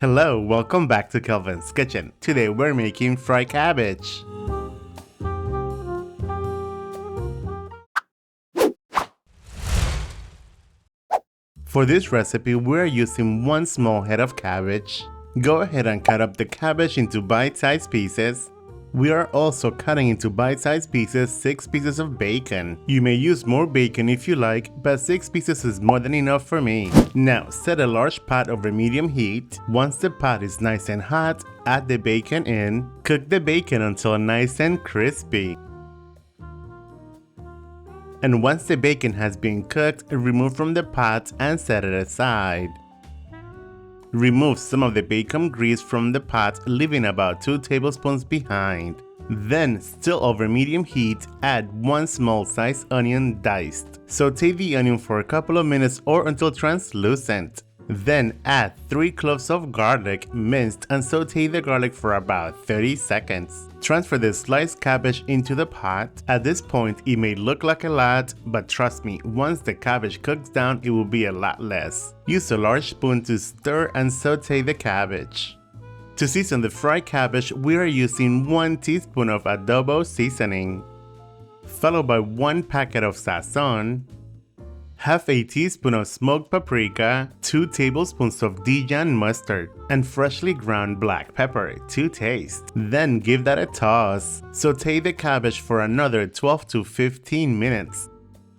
Hello, welcome back to Kelvin's Kitchen. Today we're making fried cabbage. For this recipe, we're using one small head of cabbage. Go ahead and cut up the cabbage into bite-sized pieces. We are also cutting into bite-sized pieces 6 pieces of bacon. You may use more bacon if you like, but 6 pieces is more than enough for me. Now set a large pot over medium heat. Once the pot is nice and hot, add the bacon in. Cook the bacon until nice and crispy. And once the bacon has been cooked, remove from the pot and set it aside. Remove some of the bacon grease from the pot, leaving about 2 tablespoons behind. Then, still over medium heat, add 1 small sized onion diced. Saute the onion for a couple of minutes or until translucent. Then add 3 cloves of garlic minced and saute the garlic for about 30 seconds. Transfer the sliced cabbage into the pot. At this point, it may look like a lot, but trust me, once the cabbage cooks down, it will be a lot less. Use a large spoon to stir and saute the cabbage. To season the fried cabbage, we are using 1 teaspoon of adobo seasoning, followed by 1 packet of sazon, half a teaspoon of smoked paprika, 2 tablespoons of Dijon mustard, and freshly ground black pepper to taste. Then give that a toss. Saute the cabbage for another 12 to 15 minutes.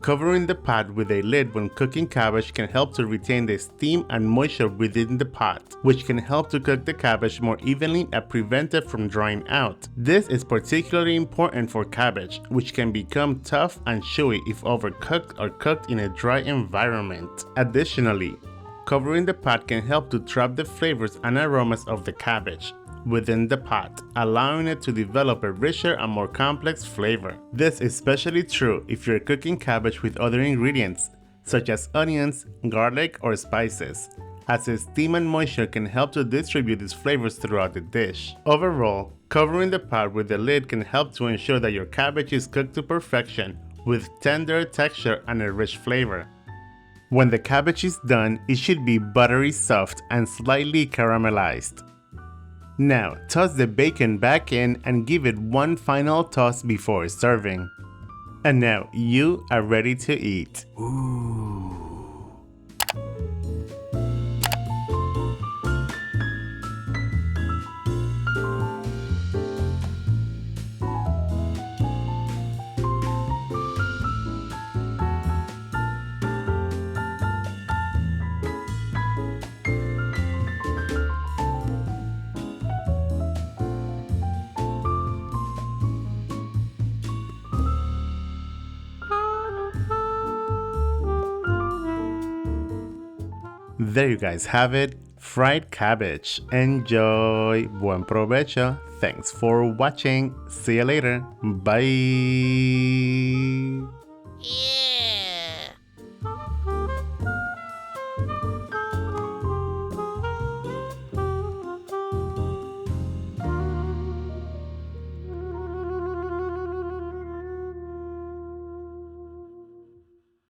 Covering the pot with a lid when cooking cabbage can help to retain the steam and moisture within the pot, which can help to cook the cabbage more evenly and prevent it from drying out. This is particularly important for cabbage, which can become tough and chewy if overcooked or cooked in a dry environment. Additionally, covering the pot can help to trap the flavors and aromas of the cabbage within the pot, allowing it to develop a richer and more complex flavor. This is especially true if you're cooking cabbage with other ingredients, such as onions, garlic, or spices, as the steam and moisture can help to distribute these flavors throughout the dish. Overall, covering the pot with the lid can help to ensure that your cabbage is cooked to perfection with tender texture and a rich flavor. When the cabbage is done, it should be buttery soft and slightly caramelized. Now, toss the bacon back in and give it one final toss before serving. And now, you are ready to eat. Ooh. There you guys have it, fried cabbage. Enjoy, buen provecho. Thanks for watching. See you later. Bye. Yeah.